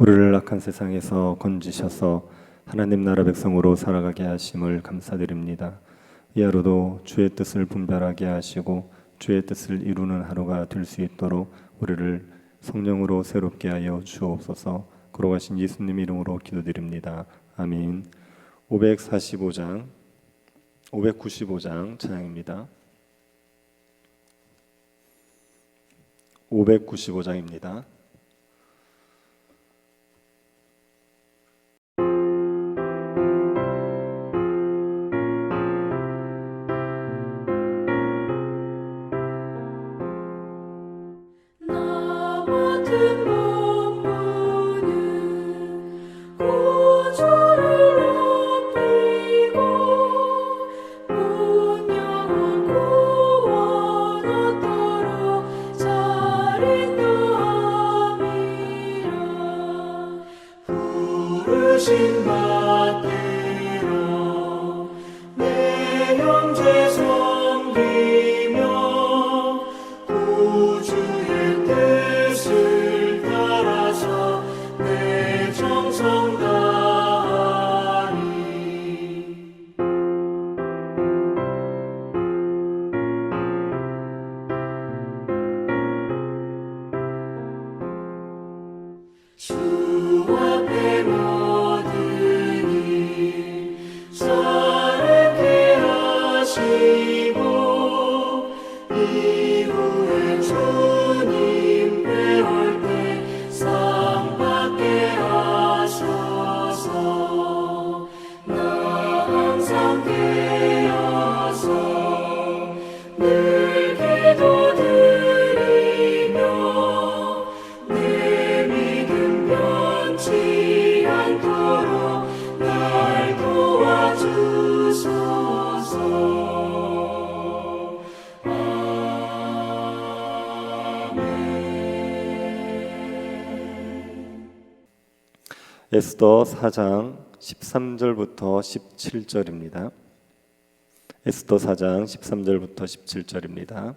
우리를 악한 세상에서 건지셔서 하나님 나라 백성으로 살아가게 하심을 감사드립니다. 이 하루도 주의 뜻을 분별하게 하시고 주의 뜻을 이루는 하루가 될 수 있도록 우리를 성령으로 새롭게 하여 주옵소서. 걸어가신 예수님 이름으로 기도드립니다. 아멘. 595장 찬양입니다. 595장입니다. 부르신 받들어 내 형제 섬기며 구주의 뜻을 따라서 내 정성 다하리. 주 앞에 사랑케 하시고 이후에 주님 배울 때 상 받게 하소서. 나 항상 깨어서 늘 기도드리며 내 믿음 변치 않도록 날 도와주소서. 아멘. 에스더 4장 13절부터 17절입니다. 에스더 4장 13절부터 17절입니다.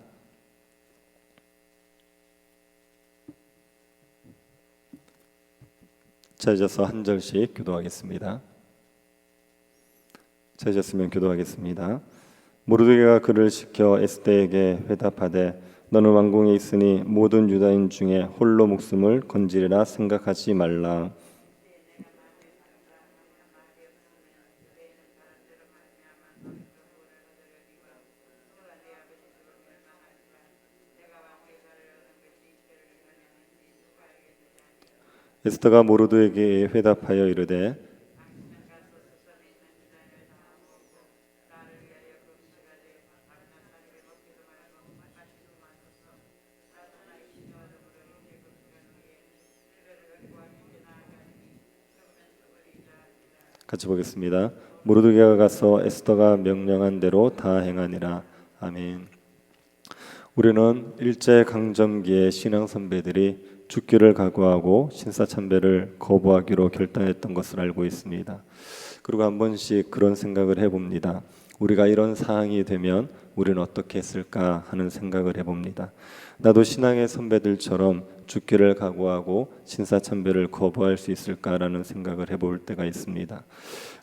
찾아서 한 절씩 기도하겠습니다. 찾았으면 기도하겠습니다. 모르드게가 그를 시켜 에스더에게 회답하되 너는 왕궁에 있으니 모든 유다인 중에 홀로 목숨을 건지리라 생각하지 말라. 에스더가 모르드게에게 회답하여 이르되 같이 보겠습니다. 모르드게가 가서 에스더가 명령한 대로 다 행하니라. 아멘. 우리는 일제강점기의 신앙 선배들이 죽기를 각오하고 신사참배를 거부하기로 결단했던 것을 알고 있습니다. 그리고 한 번씩 그런 생각을 해봅니다. 우리가 이런 상황이 되면 우리는 어떻게 했을까 하는 생각을 해봅니다. 나도 신앙의 선배들처럼 죽기를 각오하고 신사참배를 거부할 수 있을까라는 생각을 해볼 때가 있습니다.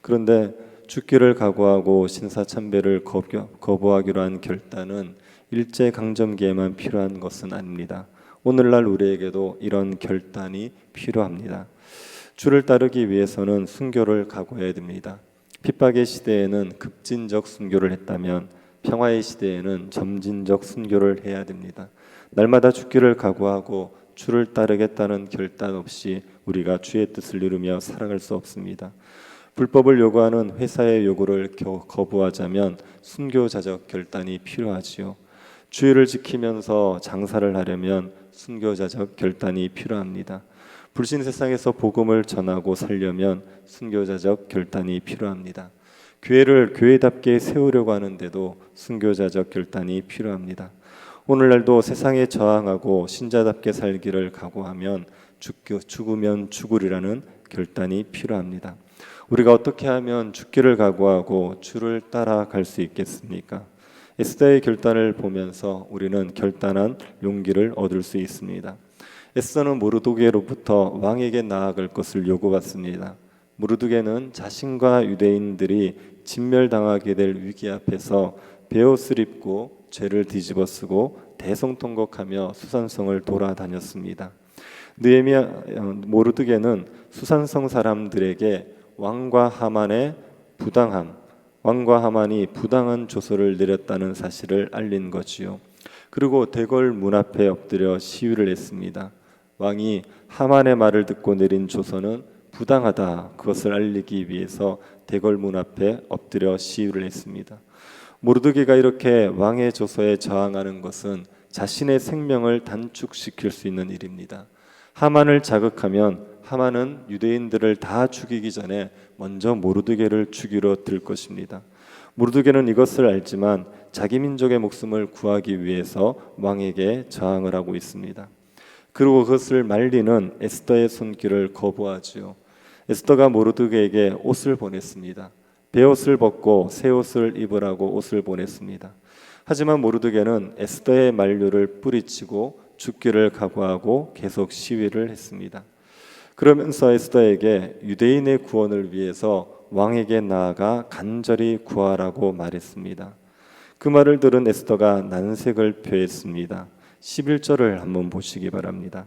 그런데 죽기를 각오하고 신사참배를 거부하기로 한 결단은 일제강점기에만 필요한 것은 아닙니다. 오늘날 우리에게도 이런 결단이 필요합니다. 주를 따르기 위해서는 순교를 각오해야 됩니다. 핍박의 시대에는 급진적 순교를 했다면 평화의 시대에는 점진적 순교를 해야 됩니다. 날마다 죽기를 각오하고 주를 따르겠다는 결단 없이 우리가 주의 뜻을 이루며 살아갈 수 없습니다. 불법을 요구하는 회사의 요구를 거부하자면 순교자적 결단이 필요하지요. 주의를 지키면서 장사를 하려면 순교자적 결단이 필요합니다. 불신 세상에서 복음을 전하고 살려면 순교자적 결단이 필요합니다. 교회를 교회답게 세우려고 하는데도 순교자적 결단이 필요합니다. 오늘날도 세상에 저항하고 신자답게 살기를 각오하면 죽으면 죽으리라는 결단이 필요합니다. 우리가 어떻게 하면 죽기를 각오하고 주를 따라갈 수 있겠습니까? 에스더의 결단을 보면서 우리는 결단한 용기를 얻을 수 있습니다. 에스더는 모르드게로부터 왕에게 나아갈 것을 요구받습니다. 모르드게는 자신과 유대인들이 진멸당하게 될 위기 앞에서 베옷을 입고 죄를 뒤집어쓰고 대성통곡하며 수산성을 돌아다녔습니다. 모르드게는 수산성 사람들에게 왕과 하만이 부당한 조서를 내렸다는 사실을 알린 거지요. 그리고 대궐 문 앞에 엎드려 시위를 했습니다. 왕이 하만의 말을 듣고 내린 조서는 부당하다, 그것을 알리기 위해서 대궐 문 앞에 엎드려 시위를 했습니다. 모르드게가 이렇게 왕의 조서에 저항하는 것은 자신의 생명을 단축시킬 수 있는 일입니다. 하만을 자극하면 하만은 유대인들을 다 죽이기 전에 먼저 모르드게를 죽이러 들 것입니다. 모르드게는 이것을 알지만 자기 민족의 목숨을 구하기 위해서 왕에게 저항을 하고 있습니다. 그리고 그것을 말리는 에스더의 손길을 거부하지요. 에스더가 모르드게에게 옷을 보냈습니다. 베옷을 벗고 새 옷을 입으라고 옷을 보냈습니다. 하지만 모르드게는 에스더의 만류를 뿌리치고 죽기를 각오하고 계속 시위를 했습니다. 그러면서 에스더에게 유대인의 구원을 위해서 왕에게 나아가 간절히 구하라고 말했습니다. 그 말을 들은 에스더가 난색을 표했습니다. 11절을 한번 보시기 바랍니다.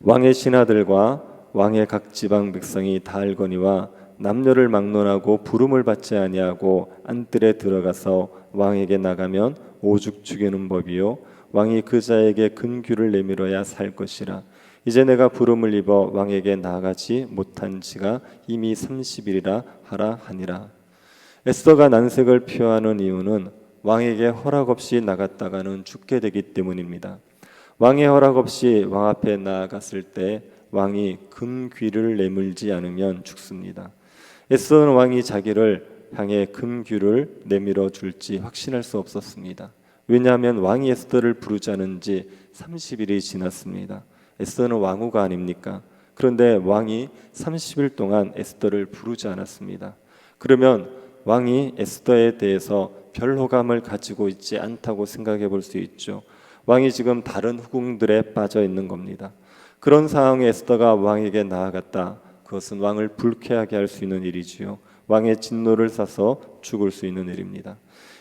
왕의 신하들과 왕의 각 지방 백성이 다 알거니와 남녀를 막론하고 부름을 받지 아니하고 안뜰에 들어가서 왕에게 나가면 오죽 죽이는 법이요 왕이 그 자에게 근규를 내밀어야 살 것이라. 이제 내가 부름을 입어 왕에게 나아가지 못한 지가 이미 30일이라 하라 하니라. 에스더가 난색을 표하는 이유는 왕에게 허락 없이 나갔다가는 죽게 되기 때문입니다. 왕의 허락 없이 왕 앞에 나아갔을 때 왕이 금귀를 내밀지 않으면 죽습니다. 에스더는 왕이 자기를 향해 금귀를 내밀어 줄지 확신할 수 없었습니다. 왜냐하면 왕이 에스더를 부르지 않은 지 30일이 지났습니다. 에스더는 왕후가 아닙니까? 그런데 왕이 30일 동안 에스더를 부르지 않았습니다. 그러면 왕이 에스더에 대해서 별 호감을 가지고 있지 않다고 생각해 볼 수 있죠. 왕이 지금 다른 후궁들에 빠져 있는 겁니다. 그런 상황에 에스더가 왕에게 나아갔다. 그것은 왕을 불쾌하게 할 수 있는 일이지요. 왕의 진노를 사서 죽을 수 있는 일입니다.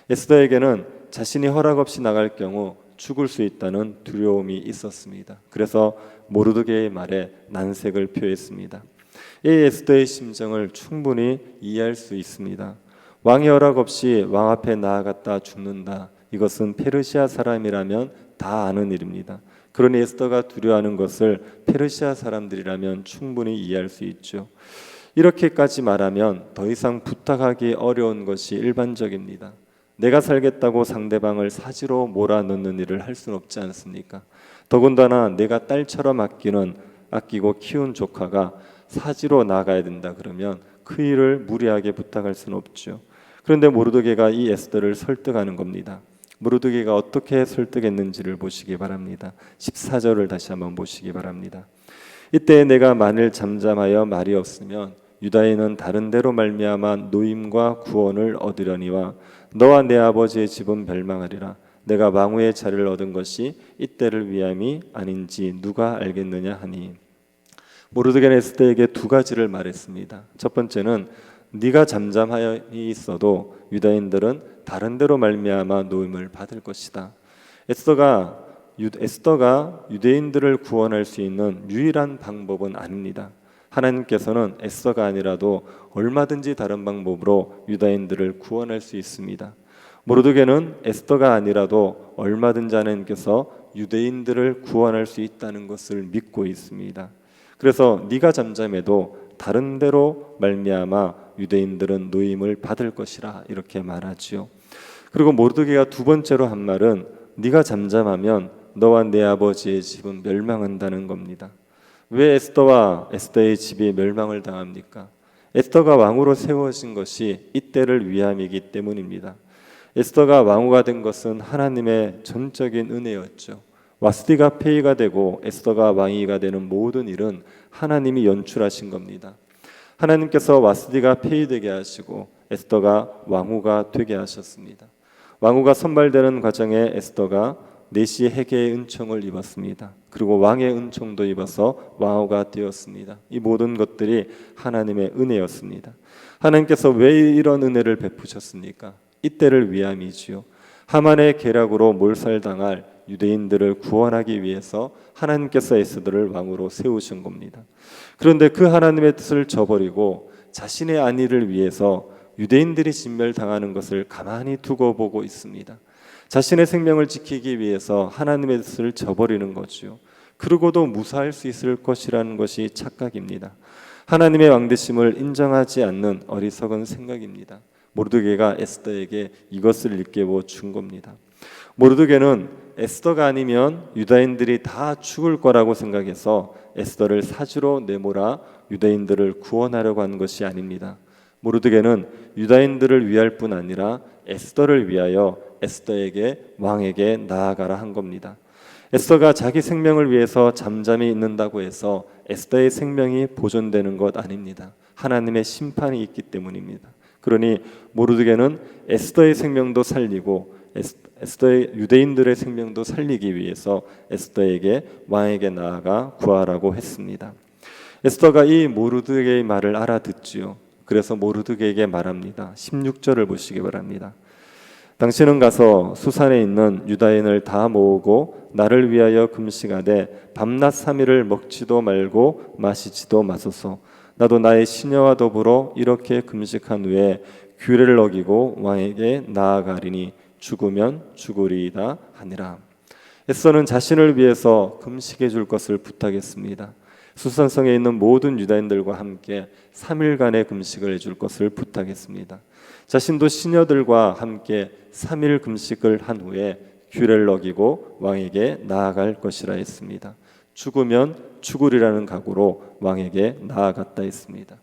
에스더에게는 자신이 허락 없이 나갈 경우 죽을 수 있다는 두려움이 있었습니다. 그래서 모르드게의 말에 난색을 표했습니다. 이 에스더의 심정을 충분히 이해할 수 있습니다. 왕의 허락 없이 왕 앞에 나아갔다 죽는다. 이것은 페르시아 사람이라면 다 아는 일입니다. 그러니 에스더가 두려워하는 것을 페르시아 사람들이라면 충분히 이해할 수 있죠. 이렇게까지 말하면 더 이상 부탁하기 어려운 것이 일반적입니다. 내가 살겠다고 상대방을 사지로 몰아넣는 일을 할 수는 없지 않습니까? 더군다나 내가 딸처럼 아끼고 키운 조카가 사지로 나가야 된다 그러면 그 일을 무리하게 부탁할 수는 없죠. 그런데 모르드게가 이 에스더를 설득하는 겁니다. 모르드게가 어떻게 설득했는지를 보시기 바랍니다. 14절을 다시 한번 보시기 바랍니다. 이때 내가 만일 잠잠하여 말이 없으면 유다인은 다른 데로 말미암아 노임과 구원을 얻으려니와 너와 내 아버지의 집은 멸망하리라. 내가 왕후의 자리를 얻은 것이 이때를 위함이 아닌지 누가 알겠느냐 하니. 모르드게는 에스더에게 두 가지를 말했습니다. 첫 번째는 네가 잠잠하여 있어도 유다인들은 다른 데로 말미암아 노임을 받을 것이다. 에스더가 유대인들을 구원할 수 있는 유일한 방법은 아닙니다. 하나님께서는 에스더가 아니라도 얼마든지 다른 방법으로 유다인들을 구원할 수 있습니다. 모르드게는 에스더가 아니라도 얼마든지 하나님께서 유대인들을 구원할 수 있다는 것을 믿고 있습니다. 그래서 네가 잠잠해도 다른 데로 말미암아 유대인들은 노임을 받을 것이라 이렇게 말하지요. 그리고 모르드게가 두 번째로 한 말은 네가 잠잠하면 너와 내 아버지의 집은 멸망한다는 겁니다. 왜 에스더와 에스더의 집이 멸망을 당합니까? 에스더가 왕으로 세워진 것이 이때를 위함이기 때문입니다. 에스더가 왕후가 된 것은 하나님의 전적인 은혜였죠. 와스디가 폐위가 되고 에스더가 왕위가 되는 모든 일은 하나님이 연출하신 겁니다. 하나님께서 와스디가 폐위되게 하시고 에스더가 왕후가 되게 하셨습니다. 왕후가 선발되는 과정에 에스더가 내시 해계의 은총을 입었습니다. 그리고 왕의 은총도 입어서 왕후가 되었습니다. 이 모든 것들이 하나님의 은혜였습니다. 하나님께서 왜 이런 은혜를 베푸셨습니까? 이때를 위함이지요. 하만의 계략으로 몰살당할 유대인들을 구원하기 위해서 하나님께서 에스더를 왕으로 세우신 겁니다. 그런데 그 하나님의 뜻을 저버리고 자신의 안위를 위해서 유대인들이 진멸당하는 것을 가만히 두고 보고 있습니다. 자신의 생명을 지키기 위해서 하나님의 뜻을 저버리는 거지요. 그러고도 무사할 수 있을 것이라는 것이 착각입니다. 하나님의 왕되심을 인정하지 않는 어리석은 생각입니다. 모르드게가 에스더에게 이것을 일깨워 준 겁니다. 모르드게는 에스더가 아니면 유다인들이 다 죽을 거라고 생각해서 에스더를 사지로 내몰아 유다인들을 구원하려고 한 것이 아닙니다. 모르드게는 유다인들을 위할 뿐 아니라 에스더를 위하여 에스더에게 왕에게 나아가라 한 겁니다. 에스더가 자기 생명을 위해서 잠잠히 있는다고 해서 에스더의 생명이 보존되는 것 아닙니다. 하나님의 심판이 있기 때문입니다. 그러니 모르드게는 에스더의 생명도 살리고 에스더의 유대인들의 생명도 살리기 위해서 에스더에게 왕에게 나아가 구하라고 했습니다. 에스더가 이 모르드게의 말을 알아듣지요. 그래서 모르드게에게 말합니다. 16절을 보시기 바랍니다. 당신은 가서 수산에 있는 유다인을 다 모으고 나를 위하여 금식하되 밤낮 3일을 먹지도 말고 마시지도 마소서. 나도 나의 시녀와 더불어 이렇게 금식한 후에 규례를 어기고 왕에게 나아가리니 죽으면 죽으리이다 하니라. 에스더는 자신을 위해서 금식해 줄 것을 부탁했습니다. 수산성에 있는 모든 유다인들과 함께 3일간의 금식을 해줄 것을 부탁했습니다. 자신도 시녀들과 함께 3일 금식을 한 후에 규례를 어기고 왕에게 나아갈 것이라 했습니다. 죽으면 죽으리라는 각오로 왕에게 나아갔다 했습니다.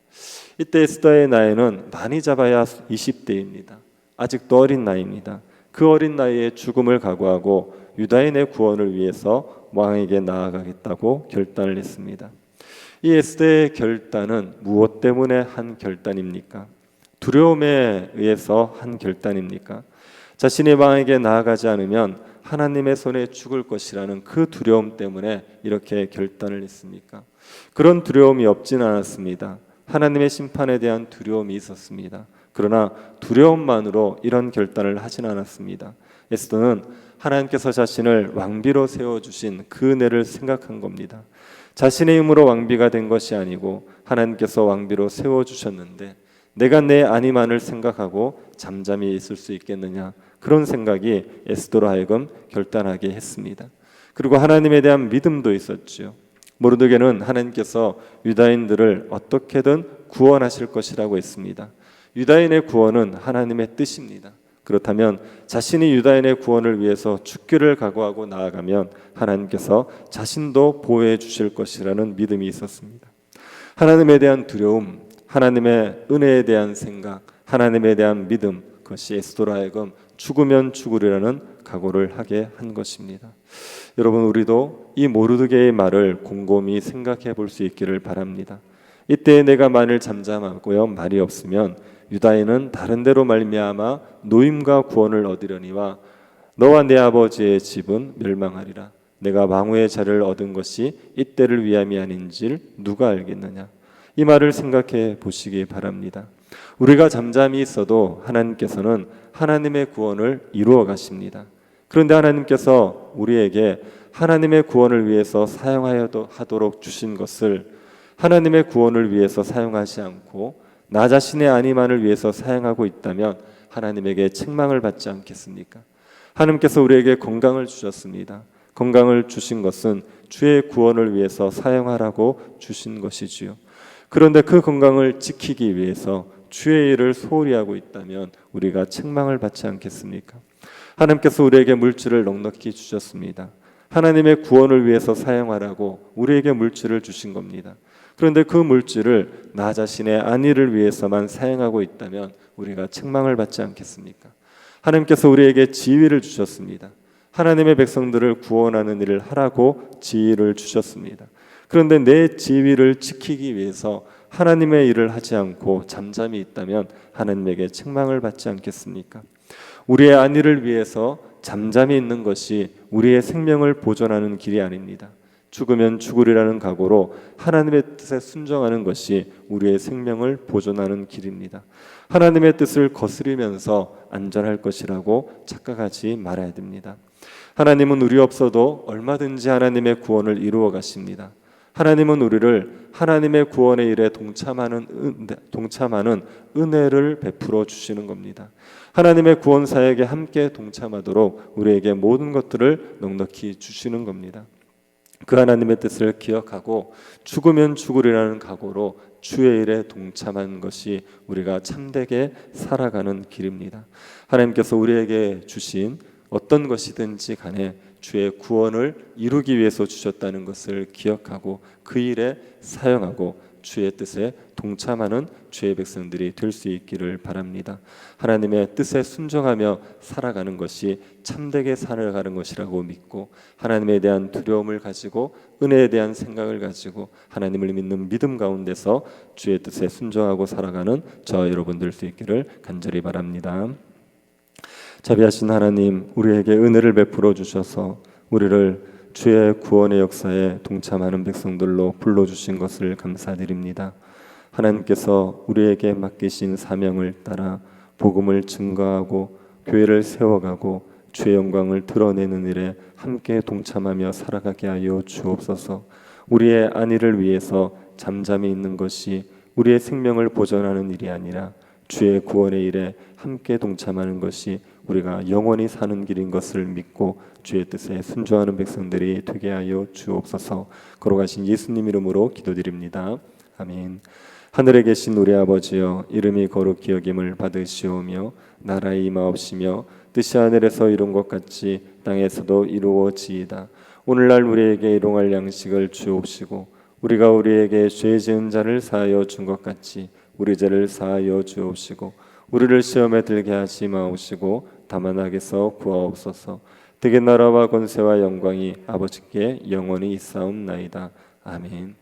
이때 에스더의 나이는 많이 잡아야 20대입니다. 아직도 어린 나이입니다. 그 어린 나이에 죽음을 각오하고 유다인의 구원을 위해서 왕에게 나아가겠다고 결단을 했습니다. 이 에스더의 결단은 무엇 때문에 한 결단입니까? 두려움에 의해서 한 결단입니까? 자신이 왕에게 나아가지 않으면 하나님의 손에 죽을 것이라는 그 두려움 때문에 이렇게 결단을 했습니까? 그런 두려움이 없진 않았습니다. 하나님의 심판에 대한 두려움이 있었습니다. 그러나 두려움만으로 이런 결단을 하진 않았습니다. 에스더는 하나님께서 자신을 왕비로 세워주신 그 은혜를 생각한 겁니다. 자신의 힘으로 왕비가 된 것이 아니고 하나님께서 왕비로 세워주셨는데 내가 내 안위만을 생각하고 잠잠히 있을 수 있겠느냐, 그런 생각이 에스더로 하여금 결단하게 했습니다. 그리고 하나님에 대한 믿음도 있었죠. 모르드게는 하나님께서 유다인들을 어떻게든 구원하실 것이라고 했습니다. 유다인의 구원은 하나님의 뜻입니다. 그렇다면 자신이 유다인의 구원을 위해서 죽기를 각오하고 나아가면 하나님께서 자신도 보호해 주실 것이라는 믿음이 있었습니다. 하나님에 대한 두려움, 하나님의 은혜에 대한 생각, 하나님에 대한 믿음, 그것이 에스더로 하여금 죽으면 죽으리라는 각오를 하게 한 것입니다. 여러분, 우리도 이 모르드게의 말을 곰곰이 생각해 볼 수 있기를 바랍니다. 이때 내가 만일 잠잠하고요 말이 없으면 유다인은 다른 데로 말미암아 노임과 구원을 얻으려니와 너와 내 아버지의 집은 멸망하리라. 내가 왕후의 자리를 얻은 것이 이때를 위함이 아닌지를 누가 알겠느냐. 이 말을 생각해 보시기 바랍니다. 우리가 잠잠히 있어도 하나님께서는 하나님의 구원을 이루어 가십니다. 그런데 하나님께서 우리에게 하나님의 구원을 위해서 사용하도록 주신 것을 하나님의 구원을 위해서 사용하지 않고 나 자신의 안위만을 위해서 사용하고 있다면 하나님에게 책망을 받지 않겠습니까? 하나님께서 우리에게 건강을 주셨습니다. 건강을 주신 것은 주의 구원을 위해서 사용하라고 주신 것이지요. 그런데 그 건강을 지키기 위해서 주의 일을 소홀히 하고 있다면 우리가 책망을 받지 않겠습니까? 하나님께서 우리에게 물질을 넉넉히 주셨습니다. 하나님의 구원을 위해서 사용하라고 우리에게 물질을 주신 겁니다. 그런데 그 물질을 나 자신의 안위를 위해서만 사용하고 있다면 우리가 책망을 받지 않겠습니까? 하나님께서 우리에게 지위를 주셨습니다. 하나님의 백성들을 구원하는 일을 하라고 지위를 주셨습니다. 그런데 내 지위를 지키기 위해서 하나님의 일을 하지 않고 잠잠히 있다면 하나님에게 책망을 받지 않겠습니까? 우리의 안위를 위해서 잠잠히 있는 것이 우리의 생명을 보존하는 길이 아닙니다. 죽으면 죽으리라는 각오로 하나님의 뜻에 순종하는 것이 우리의 생명을 보존하는 길입니다. 하나님의 뜻을 거스리면서 안전할 것이라고 착각하지 말아야 됩니다. 하나님은 우리 없어도 얼마든지 하나님의 구원을 이루어 가십니다. 하나님은 우리를 하나님의 구원의 일에 동참하는 은혜를 베풀어 주시는 겁니다. 하나님의 구원 사역에 함께 동참하도록 우리에게 모든 것들을 넉넉히 주시는 겁니다. 그 하나님의 뜻을 기억하고 죽으면 죽으리라는 각오로 주의 일에 동참한 것이 우리가 참되게 살아가는 길입니다. 하나님께서 우리에게 주신 어떤 것이든지 간에 주의 구원을 이루기 위해서 주셨다는 것을 기억하고 그 일에 사용하고 주의 뜻에 동참하는 주의 백성들이 될 수 있기를 바랍니다. 하나님의 뜻에 순종하며 살아가는 것이 참되게 살아가는 것이라고 믿고 하나님에 대한 두려움을 가지고 은혜에 대한 생각을 가지고 하나님을 믿는 믿음 가운데서 주의 뜻에 순종하고 살아가는 저 여러분 될 수 있기를 간절히 바랍니다. 자비하신 하나님, 우리에게 은혜를 베풀어 주셔서 우리를 주의 구원의 역사에 동참하는 백성들로 불러주신 것을 감사드립니다. 하나님께서 우리에게 맡기신 사명을 따라 복음을 증거하고 교회를 세워가고 주의 영광을 드러내는 일에 함께 동참하며 살아가게 하여 주옵소서. 우리의 안위를 위해서 잠잠히 있는 것이 우리의 생명을 보존하는 일이 아니라 주의 구원의 일에 함께 동참하는 것이 우리가 영원히 사는 길인 것을 믿고 주의 뜻에 순종하는 백성들이 되게 하여 주옵소서. 걸어가신 예수님 이름으로 기도드립니다. 아멘. 하늘에 계신 우리 아버지여, 이름이 거룩히 여김을 받으시오며 나라의 임하옵시며 뜻이 하늘에서 이룬 것 같이 땅에서도 이루어지이다. 오늘날 우리에게 일용할 양식을 주옵시고 우리가 우리에게 죄 지은 자를 사하여 준 것 같이 우리 죄를 사하여 주옵시고 우리를 시험에 들게 하지 마옵시고 다만 악에서 구하옵소서. 되게 나라와 권세와 영광이 아버지께 영원히 있사옵나이다. 아멘.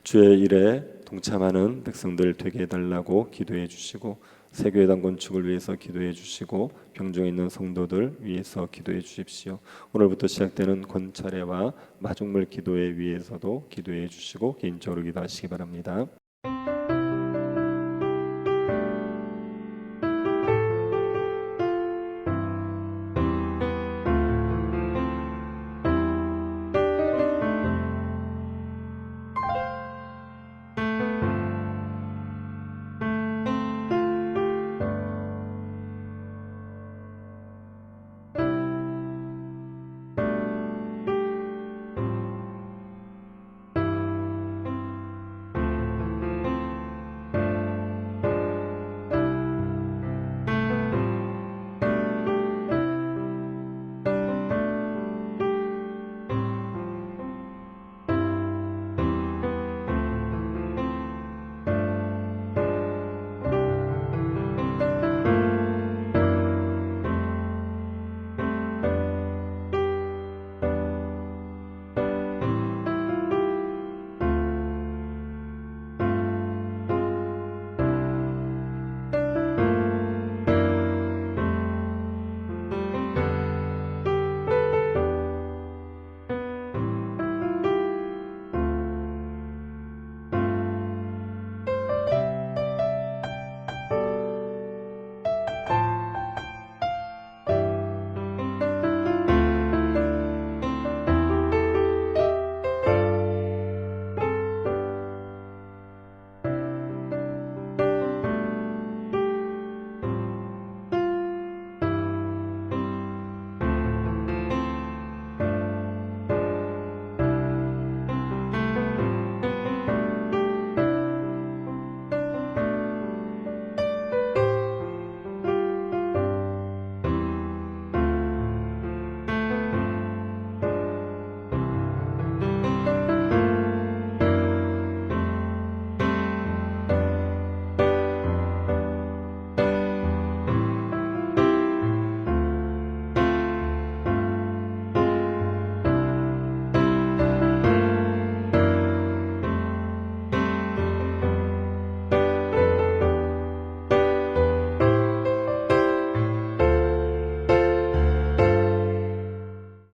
주의 일에 동참하는 백성들 되게 해달라고 기도해 주시고 세교회당 건축을 위해서 기도해 주시고 병중에 있는 성도들 위해서 기도해 주십시오. 오늘부터 시작되는 권찰회와 마중물 기도회 위해서도 기도해 주시고 개인적으로 기도하시기 바랍니다.